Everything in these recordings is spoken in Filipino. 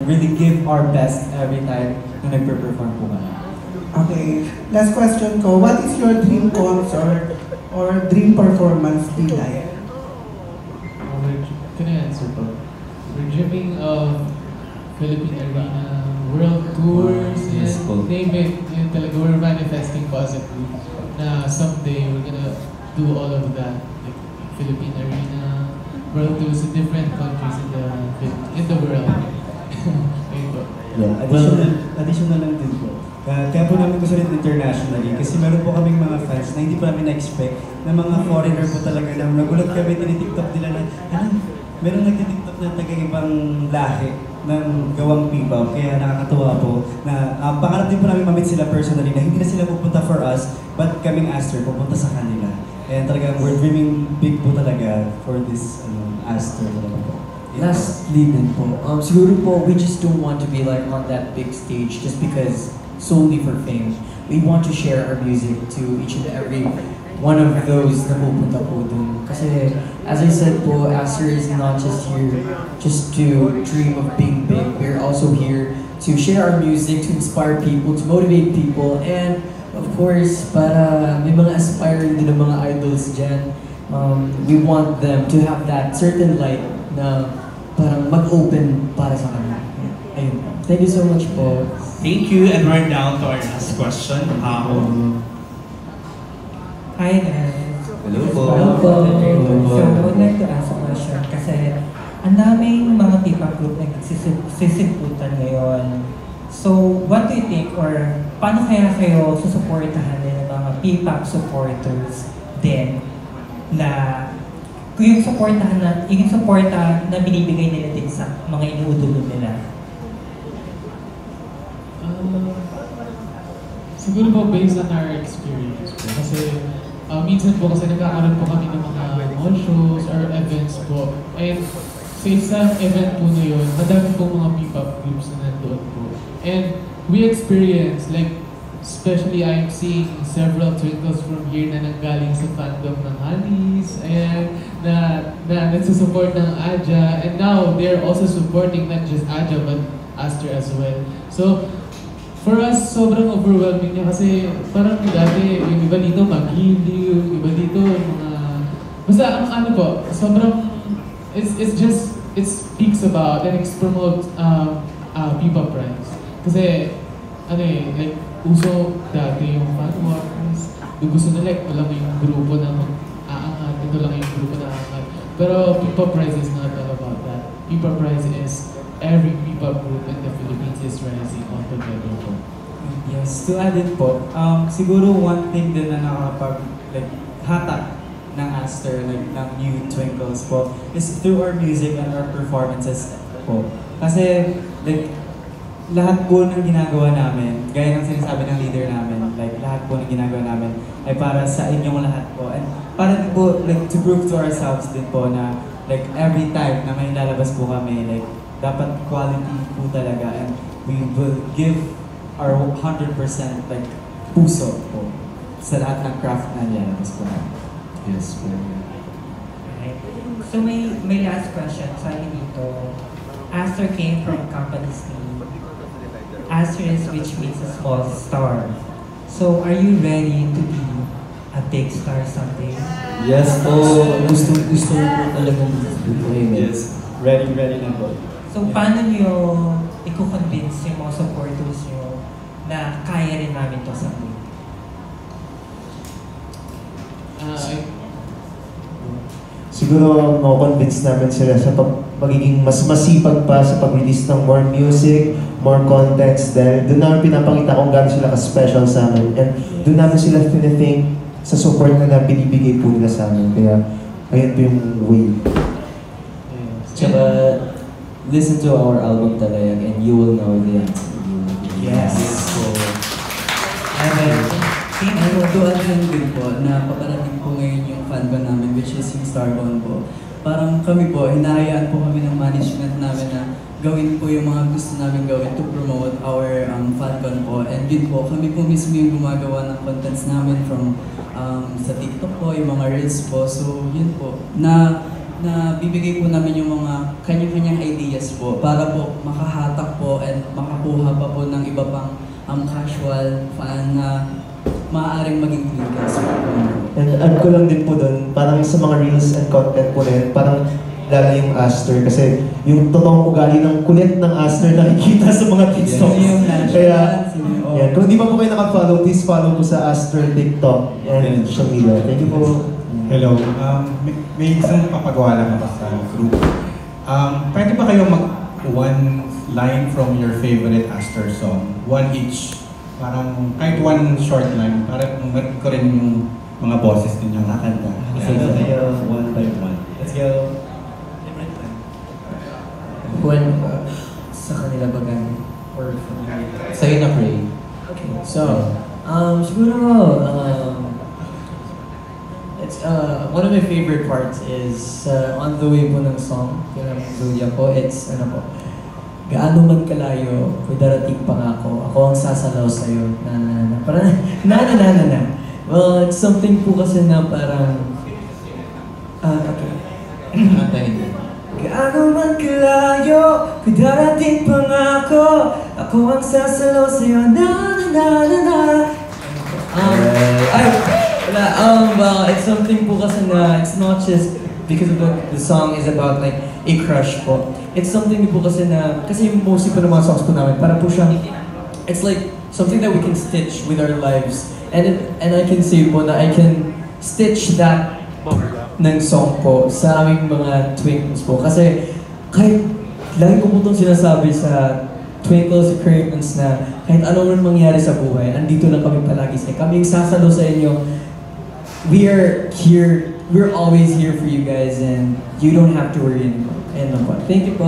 really give our best every time na nagpe-perform po kami. Okay, last question ko. What is your dream concert or dream performance be like? Can I answer po? We're dreaming of Philippine Arena, world tours, Yes, po. name it. Yun talaga, we're manifesting positively na someday we're gonna do all of that. Like Philippine Arena, world tours in different countries in the world. Ayun po. Yeah, additional lang din po. Kaya po namin gusto rin internationally kasi meron po kaming mga fans na hindi pa namin na-expect na mga foreigner po talaga na nagulat kami, tinitiktok nila na meron nagtitiktok na taga-ibang lahi ng gawang P-pop, kaya nakakatuwa po na pangarap din po namin mamit sila personally na hindi na sila pupunta for us but kaming Aster pupunta sa kanila. And talagang we're dreaming big po talaga for this Aster talaga po. Lastly din po, siguro po, we just don't want to be like on that big stage just because solely for fame. We want to share our music to each and every one of those na pupunta po dun. Kasi, as I said po, Aster is not just here just to dream of being big. We're also here to share our music, to inspire people, to motivate people, and of course, para may mga aspiring din ng mga idols dyan, we want them to have that certain light na parang mag-open para sa kanila. Ayun po. Thank you so much po. Thank you, and we're down to our last question. Hi guys. Hello po. Hello po. So, I would like to ask a question kasi ang daming mga P-pop group na nagsisiputan ngayon. So, what do you think or paano kaya kayo susuportahan ng mga P-pop supporters din na yung supporta na binibigay nila din sa mga inuudulo nila? Siguro po based on our experience po. Kasi minsan po kasi nagkakaroon po kami ng mga mall shows or events po. And sa isang event po na yun, madami po mga P-pop groups na nandoon po. And we experience, like, especially I'm seeing several twinkles from here na nanggaling sa fandom ng Hanis, and na nagsusupport ng Aja, and now they're also supporting not just Aja but Aster as well. So, for us, sobrang overwhelming niya kasi parang dati yung iba dito mag-hindi, yung iba dito mga... Basta ang ano po, sobrang... It speaks about and it promotes P-pop brands. Kasi, ano eh, like, uso dati yung fan wars. Gusto nila, ito lang yung grupo na aangat, ito lang yung grupo na aangat. Pero P-pop Rise is not all about that. P-pop Rise is every P-pop group in the Philippines is rising all together po. Yes, to add it po, siguro one thing din na hatak ng Aster, like ng new Twinkles po, is through our music and our performances po. Kasi, like, lahat po ng ginagawa namin, gaya ng sinasabi ng leader namin, like lahat po ng ginagawa namin ay para sa inyong lahat po. And para din po, like, to prove to ourselves din po na, like, every time na may lalabas po kami, like, dapat quality po talaga and we will give our 100% like puso po sa lahat ng craft na nilalabas po namin. Yes po. Okay. So may last question. Sabi dito, Aster came from company's name Asterisk, which means a small star. So are you ready to be a big star someday? Yes po. Gusto ko talagang buhay. Yes, ready na po. So paano nyo i-convince yung mga supporters nyo na kaya rin namin to someday? Siguro no-convince namin sila sa pagiging mas masipag pa sa pag-release ng more music, more contents, dahil doon namin pinapakita kung gaano sila ka-special sa amin. And doon namin sila think sa support na binibigay po nila sa amin. Kaya ayun po yung way. Tsaka, listen to our album Talayag and you will know the answer. Yes. So, And then, Tuwan din po na paparating po ngayon yung fan ba namin, which is yung Starborn po. Parang kami po, hinahayaan po kami ng management namin na gawin po yung mga gusto namin gawin to promote our FanCon po. And yun po, kami po mismo yung gumagawa ng contents namin from sa TikTok po, yung mga reels po. So yun po, na bibigay po namin yung mga kanya-kanyang ideas po para po makahatak po casual fan na maaaring maging twinkle star po. And add ko lang din po doon, parang sa mga reels and content po rin, parang lalo yung Aster kasi yung totoong ugali ng kulit ng Aster nakikita sa mga TikToks. Kaya, yan. Kung di pa po kayo nakafollow, please follow po sa Aster TikTok and social media. Thank you po. Hello. May isang papagawa lang ako sa group. Pwede ba kayo one line from your favorite Aster song? One each. Parang kahit one short line. Para marinig ko rin yung mga boses ninyo nakakanta. So, tayo one by one. Let's go. When, sa kanila ba gano'n? Or sa'yo na pray? Okay, so, siguro, it's, one of my favorite parts is, on the way po ng song, yun ang Zulia po, it's, ano po, gaano man kalayo, kung darating pa nga ako ang sasalaw sa'yo, na, parang, na. Well, it's something po kasi na parang, okay. Antayin din. Gaano man kalayo, kung darating pa nga ako ang sasalaw sa'yo, na. Well, it's something po kasi na, it's not just because of the song is about like a crush po. It's something po kasi na, kasi mostly po ng mga songs po namin, para po siyang, it's like something that we can stitch with our lives. And I can say po na I can stitch that ng song po sa aming mga twinkles po. Kasi kahit lagi ko po itong sinasabi sa Twinkles Occurrence na kahit ano man mangyari sa buhay, andito lang kami palagi sa kami sasalo sa inyo. We are here, we're always here for you guys and you don't have to worry anymore. And thank you po.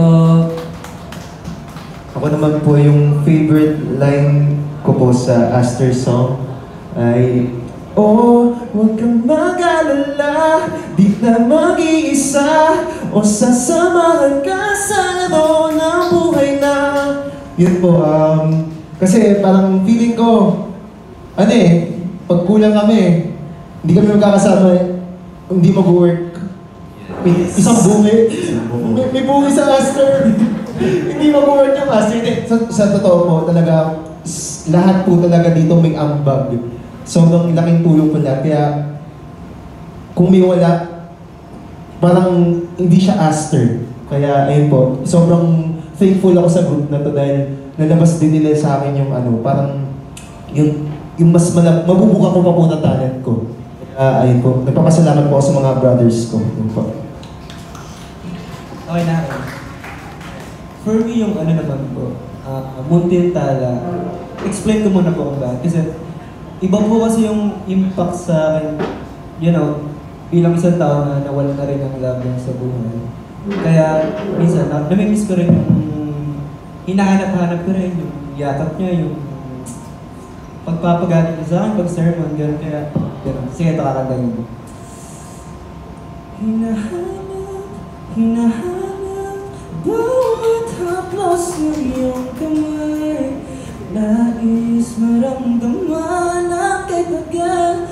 Ako naman po yung favorite line ko po sa Aster song ay oh, huwag kang mag-alala, di na mag-iisa, o sasamahan ka sa laro ng buhay na. Yun po, kasi parang feeling ko, pag kulang kami, hindi kami magkakasama, hindi mag-work. May isang bungi. May bungi sa Aster. Hindi mag-work yung Aster. Sa totoo po, talaga, lahat po talaga dito may ambag. Sobrang laking tulong po lahat. Kaya, kung may wala, parang hindi siya Aster. Kaya, ayun po, sobrang thankful ako sa group na to dahil nalabas din nila sa akin yung parang yung mas mabubuka ko pa po na talent ko. Ayun po, nagpapasalamat po ako sa mga brothers ko. Ayun po. Okay na ako. For me, yung naman po, Muntintala, explain ko muna po kung bakit. Kasi, iba po kasi yung impact sa akin, bilang isang tao na nawala na rin ang love niya sa buhay. Kaya, minsan, namimiss ko rin yung hinahanap-hanap ko rin, yung yakap niya, yung pagpapagalit niya sa akin, pag-sermon, gano'n. Kaya, gano'n. Sige, ito kakanta yun. Hinahanap, bawat haplos ng iyong kamay. Nais maramdaman na kay tagal.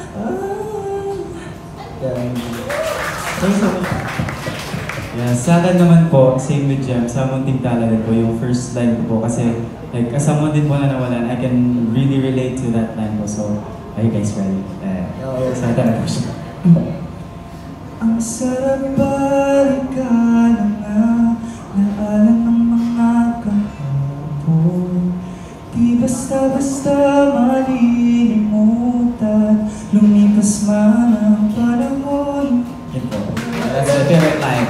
Yeah, sa akin naman po, same with Jem, sa Muntintala din po, yung first line ko po. Kasi, like, as someone din po na nawalan, I can really relate to that line po. So, are you guys ready? Sa akin na po siya. Ang sarap balikan na naalan ng mga kahapon. Di basta-basta malilimutan, lumipas man ang panahon. Yun po. That's my favorite line.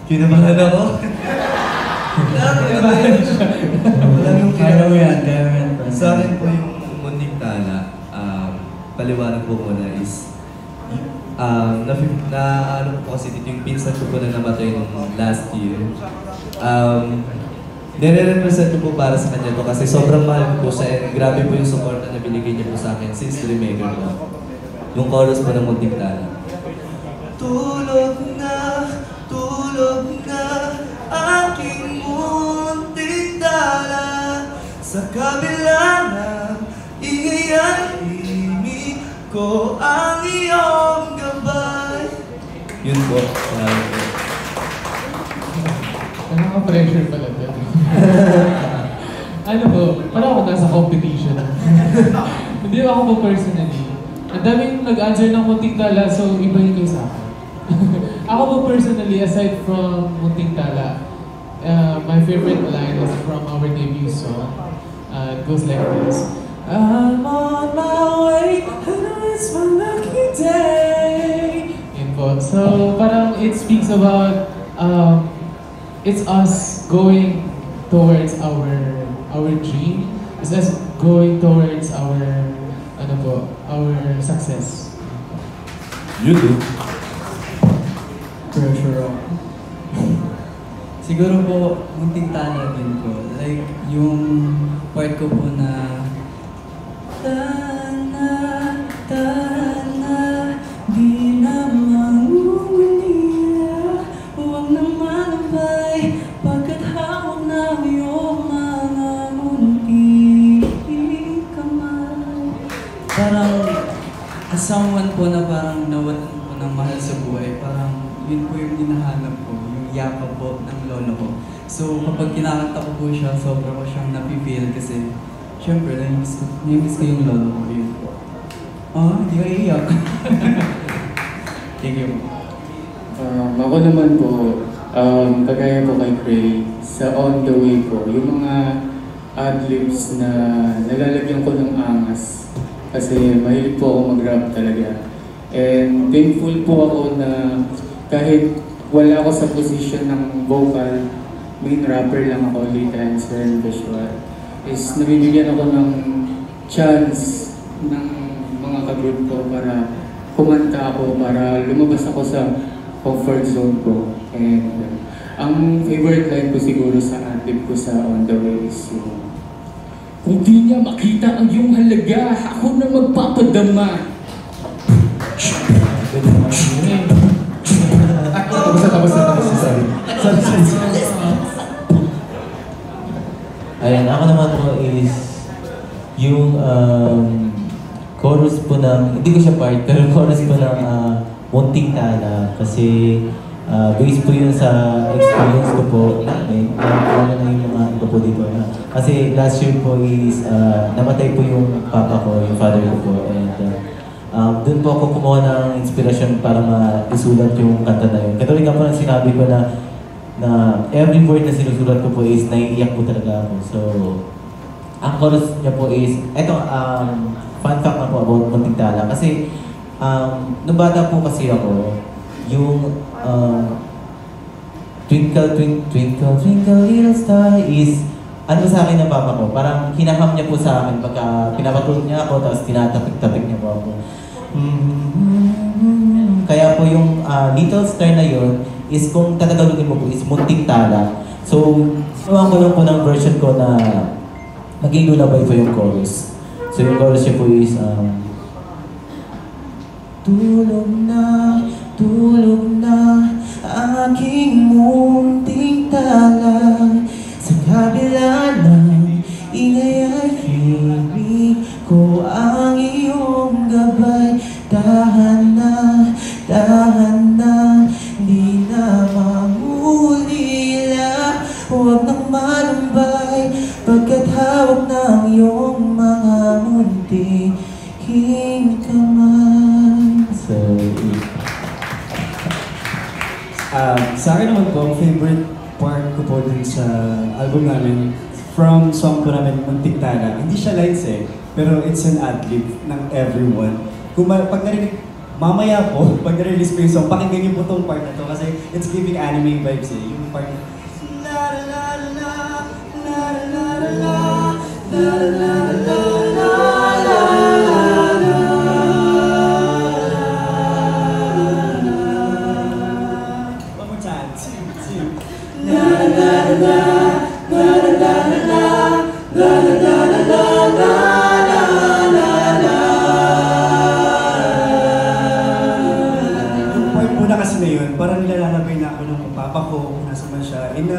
Kinabahan ako. Kaya mo yan. Sa akin po yung Muntintala, paliwanag po muna is, ano po kasi dito yung pinsan ko na namatay nung last year. Nire-represent ko po para sa kanya to kasi sobrang mahal ko po siya and grabe po yung support na binigay niya po sa akin since Dreammaker po. Yung chorus po ng Muntintala. Tulog na aking Muntintala, sa kabila ng ingay at himig ko ang iyong gabay. Yun po. Nakaka-pressure pala din. Ano po, parang ako nasa competition. Hindi ako po personally. Ang daming nag-answer ng Munting Tala, so iba yung kayo sa akin. Ako po personally, aside from Munting Tala, my favorite line is from our debut song. It goes like this. I'm on my way, and it's my lucky day. Yun po. So, parang it speaks about, it's us going towards our dream. It's us going towards our success. You do. Pressure ako. Siguro po, Munting Tala din po. Like, yung part ko po na Tana, tana, di na mangungulila, huwag naman abay, pagkat hawak na iyong mga munting kamay. Parang, as someone po na parang nawalan po ng mahal sa buhay, parang yun po yung hinahanap ko, yung yakap po ng lolo ko. So kapag kinakanta ko po siya, sobra ko siyang napipil kasi syempre, namiss ko yung lolo ko, yun po. Hindi ka iiyak. Thank you. Ako naman po, kagaya ko kay Cray, sa On The Way po, yung mga ad-libs na nalalagyan ko ng angas. Kasi mahilig po ako mag-rap talaga. And thankful po ako na kahit wala ako sa position ng vocal, main rapper lang ako, lead dancer and visual, is nabibigyan ako ng chance ng mga ka-group ko para kumanta ako, para lumabas ako sa comfort zone ko. And ang favorite line ko siguro sa ad-lib ko sa On The Way is yung, kung di niya makita ang iyong halaga, ako na magpapadama. Tapos na. Sorry. Ayan, ako naman po is yung chorus po ng, hindi ko siya part, pero chorus po ng Munting Tala. Kasi based po yun sa experience ko po namin, wala na yung mga iba po dito. Kasi last year po is namatay po yung papa ko, yung father ko po. And doon po ako kumuha ng inspirasyon para maisulat yung kanta na yun. Katulad nga po ng sinabi ko na every word na sinusulat ko po is naiiyak po talaga ako. So, ang chorus niya po is, eto, fun fact na po about Munting Tala. Kasi, nung bata po kasi ako, yung Twinkle, Twinkle, Twinkle, Little Star is, ano sa akin ng papa ko, parang hinaham niya po sa akin pagka pinapatulog niya ako, tapos tinatapik-tapik niya po ako. Kaya po yung Little Star na yun, is kung tatagalogin mo po is Munting Tala. So, ginawa ko lang po ng version ko na naging lullaby po yung chorus. So yung chorus niya po is tulog na aking munting tala, sa kabila ng ingay ay hilig ko ang iyong gabay. Dahan na, di na mangulila, huwag nang malumbay, pagkat hawak ng iyong mga munting kamay. So, sa akin naman po, ang favorite part ko po dun sa album namin, from song po namin, Munting Tala, hindi siya lines pero it's an ad-lib ng everyone. Pag narinig, mamaya po, pag nare-release ko yung song, pakinggan niyo po itong part na to kasi it's giving anime vibes yung part na la la la la la la la la la one more time, two. La la la la la la la la la la. Kasi na yun, parang nilalabay na ako ng papa ko kung nasa man siya. And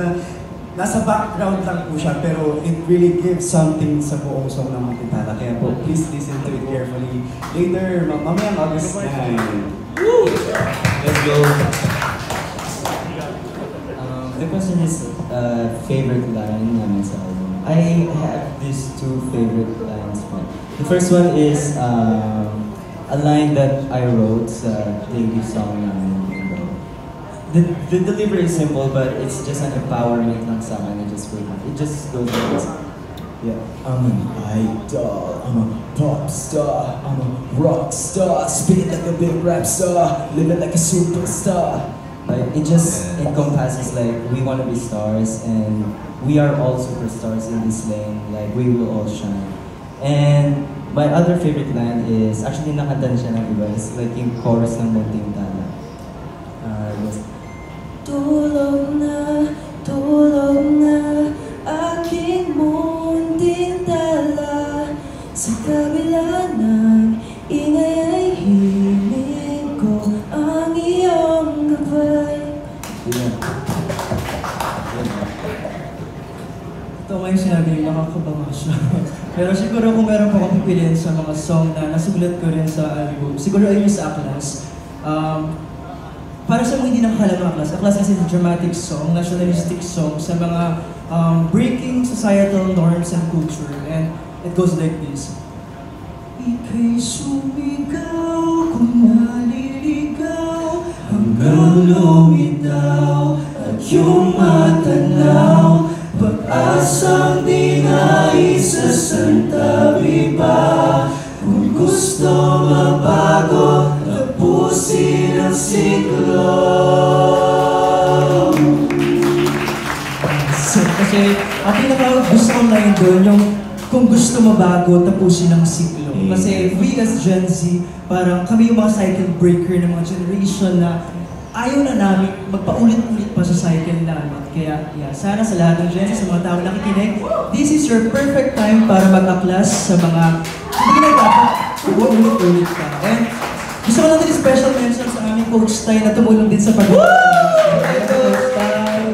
nasa background lang po siya, pero it really gives something sa buong song ng Munting Tala. Kaya po, please listen to it carefully. Later, mamayang August 9. Let's go! The question is, favorite line namin sa album. I have these two favorite lines po. The first one is a line that I wrote sa daily song namin. The delivery is simple, but it's just an empowerment lang sa akin. It just goes like this. Yeah. I'm an idol, I'm a pop star, I'm a rock star, spinning like a big rap star, living like a superstar. Like it just encompasses like we want to be stars and we are all superstars in this lane. Like we will all shine. And my other favorite line is actually nakanta siya ng iba. It's like yung chorus ng Munting Tala. Tulog na aking munting tala. Sa kabila ng ingay ay hiling ko ang iyong gabay. Ito nga yung sinabi niyo, nakakabanga siya. Pero siguro kung meron po akong pipiliin sa mga song na nasulat ko rin sa album, siguro ay yung sa Aklas. Para sa mga hindi nakakalam ng Aklas, Aklas kasi is a dramatic song, nationalistic song sa mga breaking societal norms and culture. And it goes like this. Ika'y sumigaw kung naliligaw hanggang lumitaw at yung matanaw. Pag-asang di naisasantabi pa. Kung gusto mabago, tapusin ang siklo. Kasi ang pinaka-gusto kong line doon, yung kung gusto mabago, tapusin ang siklo. Kasi we as Gen Z, parang kami yung mga cycle breaker ng mga generation na ayaw na namin magpaulit-ulit pa sa cycle namin. Kaya sana sa lahat ng Gen Z, sa mga tao nakikinig, this is your perfect time para mag-aklas sa mga hindi na dapat ulit-ulit ka. And gusto ko lang din special mention sa aming Coach Tay na tumulong din sa pag-ulit. Coach Tay!